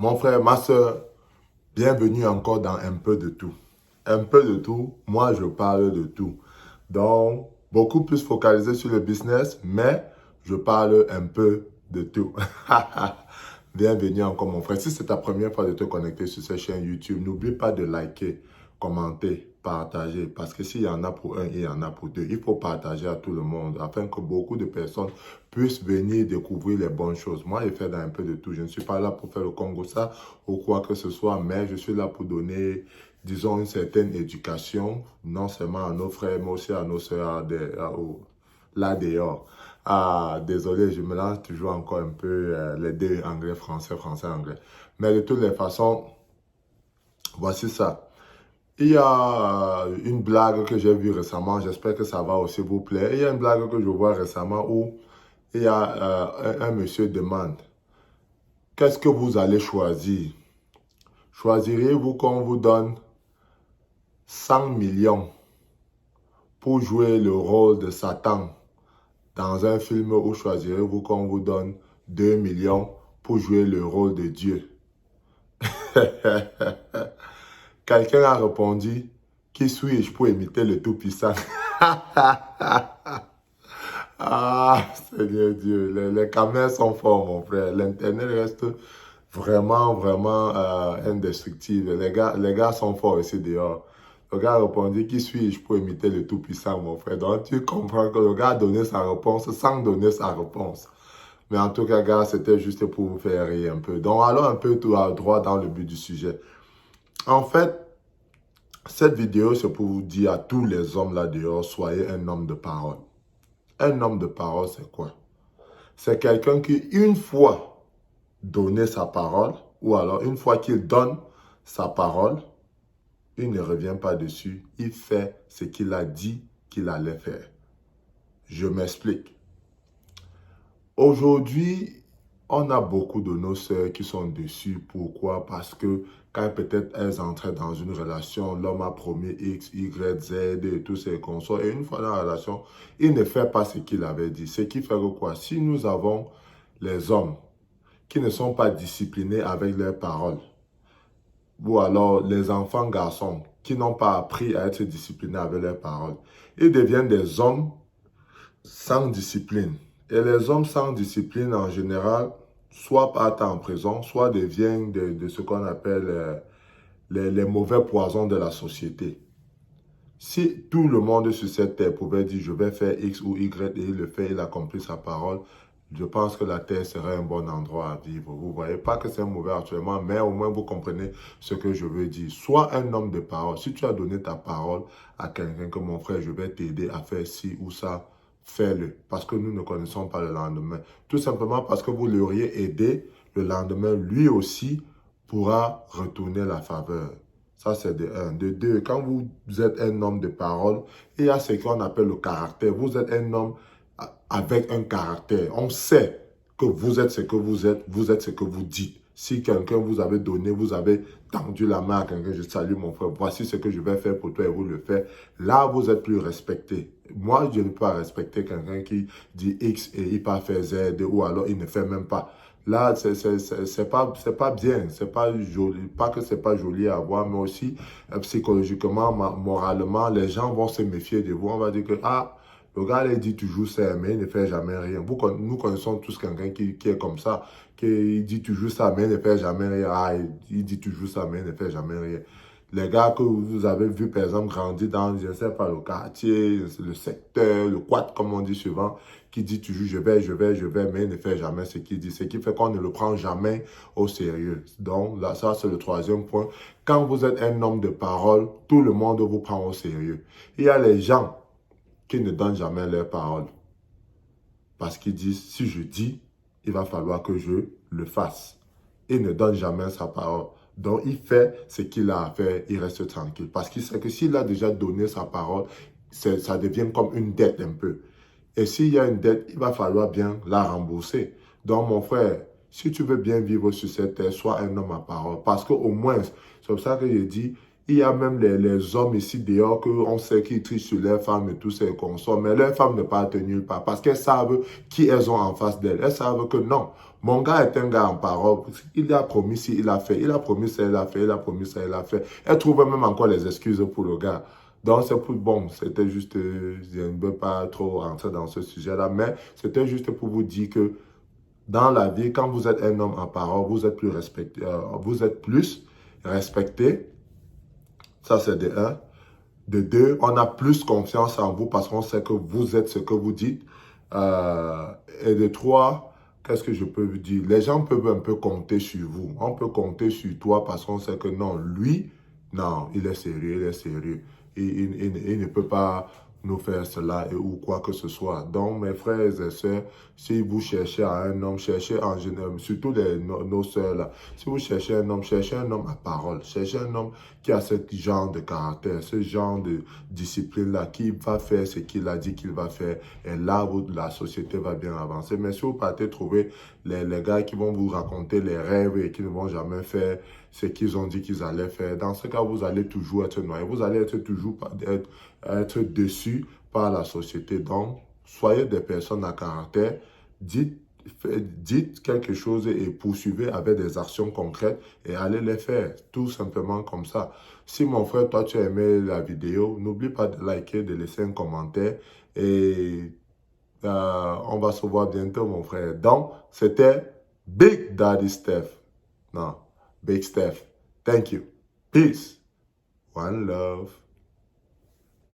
Mon frère, ma soeur, bienvenue encore dans un peu de tout. Un peu de tout, moi je parle de tout. Donc, beaucoup plus focalisé sur le business, mais je parle un peu de tout. Bienvenue encore mon frère. Si c'est ta première fois de te connecter sur cette chaîne YouTube, n'oublie pas de liker, commenter, partager. Parce que s'il y en a pour un, il y en a pour deux. Il faut partager à tout le monde afin que beaucoup de personnes puissent venir découvrir les bonnes choses. Moi, je fais dans un peu de tout. Je ne suis pas là pour faire le Congo ça ou quoi que ce soit, mais je suis là pour donner, disons, une certaine éducation, non seulement à nos frères, mais aussi à nos soeurs là dehors. Ah, désolé, je mélange toujours encore un peu les deux, anglais, français, français, anglais. Mais de toutes les façons, voici ça. Il y a une blague que j'ai vue récemment, j'espère que ça va aussi vous plaire. Il y a une blague que je vois récemment où il y a un monsieur demande, qu'est-ce que vous allez choisir? Choisiriez-vous qu'on vous donne 100 millions pour jouer le rôle de Satan dans un film ou choisirez-vous qu'on vous donne 2 millions pour jouer le rôle de Dieu? Quelqu'un a répondu, qui suis-je pour imiter le Tout-Puissant? Ah, Seigneur Dieu, les caméras sont forts, mon frère. L'Internet reste vraiment indestructible. Les gars sont forts ici dehors. Le gars a répondu, qui suis-je pour imiter le Tout-Puissant, mon frère? Donc, tu comprends que le gars a donné sa réponse sans donner sa réponse. Mais en tout cas, gars, c'était juste pour vous faire rire un peu. Donc, allons un peu tout à droit dans le but du sujet. En fait, cette vidéo, c'est pour vous dire à tous les hommes là dehors, soyez un homme de parole. Un homme de parole, c'est quoi? C'est quelqu'un qui, une fois donné sa parole, ou alors une fois qu'il donne sa parole, il ne revient pas dessus. Il fait ce qu'il a dit qu'il allait faire. Je m'explique. Aujourd'hui, on a beaucoup de nos sœurs qui sont dessus. Pourquoi? Parce que quand peut-être elles entraient dans une relation, l'homme a promis X, Y, Z et tous ces consorts. Et une fois dans la relation, il ne fait pas ce qu'il avait dit. Ce qui fait que quoi? Si nous avons les hommes qui ne sont pas disciplinés avec leurs paroles, ou alors les enfants garçons qui n'ont pas appris à être disciplinés avec leurs paroles, ils deviennent des hommes sans discipline. Et les hommes sans discipline, en général, soit partent en prison, soit deviennent de ce qu'on appelle les mauvais poisons de la société. Si tout le monde sur cette terre pouvait dire, je vais faire X ou Y, et il le fait, il accomplit sa parole, je pense que la terre serait un bon endroit à vivre. Vous voyez, pas que c'est mauvais actuellement, mais au moins vous comprenez ce que je veux dire. Sois un homme de parole. Si tu as donné ta parole à quelqu'un que mon frère, je vais t'aider à faire ci ou ça, fais-le. Parce que nous ne connaissons pas le lendemain. Tout simplement parce que vous l'auriez aidé, le lendemain, lui aussi pourra retourner la faveur. Ça, c'est de un. De deux, quand vous êtes un homme de parole, il y a ce qu'on appelle le caractère. Vous êtes un homme avec un caractère. On sait que vous êtes ce que vous êtes ce que vous dites. Si quelqu'un vous avait donné, vous avez tendu la main à quelqu'un, je salue mon frère, voici ce que je vais faire pour toi et vous le faites. Là, vous êtes plus respecté. Moi, je ne peux pas respecter quelqu'un qui dit X et il pas faire Z ou alors il ne fait même pas. Là, c'est pas bien, c'est pas joli, pas que c'est pas joli à voir, mais aussi psychologiquement, moralement, les gens vont se méfier de vous. On va dire que, ah, le gars, il dit toujours ça, mais il ne fait jamais rien. Nous connaissons tous quelqu'un qui est comme ça, qui dit toujours ça, mais il ne fait jamais rien. Ah, il dit toujours ça, mais il ne fait jamais rien. Les gars que vous avez vu, par exemple, grandir dans, je ne sais pas, le quartier, le secteur, le quad, comme on dit souvent, qui dit toujours je vais, mais il ne fait jamais ce qu'il dit. Ce qui fait qu'on ne le prend jamais au sérieux. Donc, là, ça, c'est le troisième point. Quand vous êtes un homme de parole, tout le monde vous prend au sérieux. Il y a les gens qui ne donnent jamais leur parole. Parce qu'ils disent, si je dis, il va falloir que je le fasse. Il ne donne jamais sa parole. Donc, il fait ce qu'il a à faire, il reste tranquille. Parce qu'il sait que s'il a déjà donné sa parole, ça devient comme une dette un peu. Et s'il y a une dette, il va falloir bien la rembourser. Donc, mon frère, si tu veux bien vivre sur cette terre, sois un homme à parole. Parce qu'au moins, c'est pour ça que je dis, il y a même les hommes ici dehors qu'on sait qu'ils trichent sur leurs femmes et tous ces consorts, mais leurs femmes ne partent nulle part parce qu'elles savent qui elles ont en face d'elles. Elles savent que non, Mon gars est un gars en parole. Il a promis ci, il a fait. Il a promis ça, il a fait. Il a promis ça, il a fait. Elle trouve même encore les excuses pour le gars. Donc, c'est pour bon. C'était juste, je ne veux pas trop entrer dans ce sujet-là, mais c'était juste pour vous dire que dans la vie, quand vous êtes un homme en parole, vous êtes plus respecté. Vous êtes plus respecté. Ça, c'est de un. De deux, on a plus confiance en vous parce qu'on sait que vous êtes ce que vous dites. Euh, et de trois, qu'est-ce que je peux vous dire? Les gens peuvent un peu compter sur vous. On peut compter sur toi parce qu'on sait que non, lui, non, il est sérieux, il est sérieux. Il ne peut pas nous faire cela ou quoi que ce soit. Donc, mes frères et sœurs, si vous cherchez un homme, cherchez en général, surtout nos sœurs là, si vous cherchez un homme à parole, cherchez un homme qui a ce genre de caractère, ce genre de discipline-là, qui va faire ce qu'il a dit qu'il va faire. Et là, la société va bien avancer. Mais si vous partez trouver les gars qui vont vous raconter les rêves et qui ne vont jamais faire ce qu'ils ont dit qu'ils allaient faire, dans ce cas, vous allez toujours être noyé. Vous allez être toujours être déçu par la société. Donc, soyez des personnes à caractère. Dites quelque chose et poursuivez avec des actions concrètes et allez les faire, tout simplement comme ça. Si mon frère, toi, tu as aimé la vidéo, n'oublie pas de liker, de laisser un commentaire et on va se voir bientôt, mon frère. Donc, c'était Big Daddy Steph. Non, Big Steph. Thank you. Peace. One love.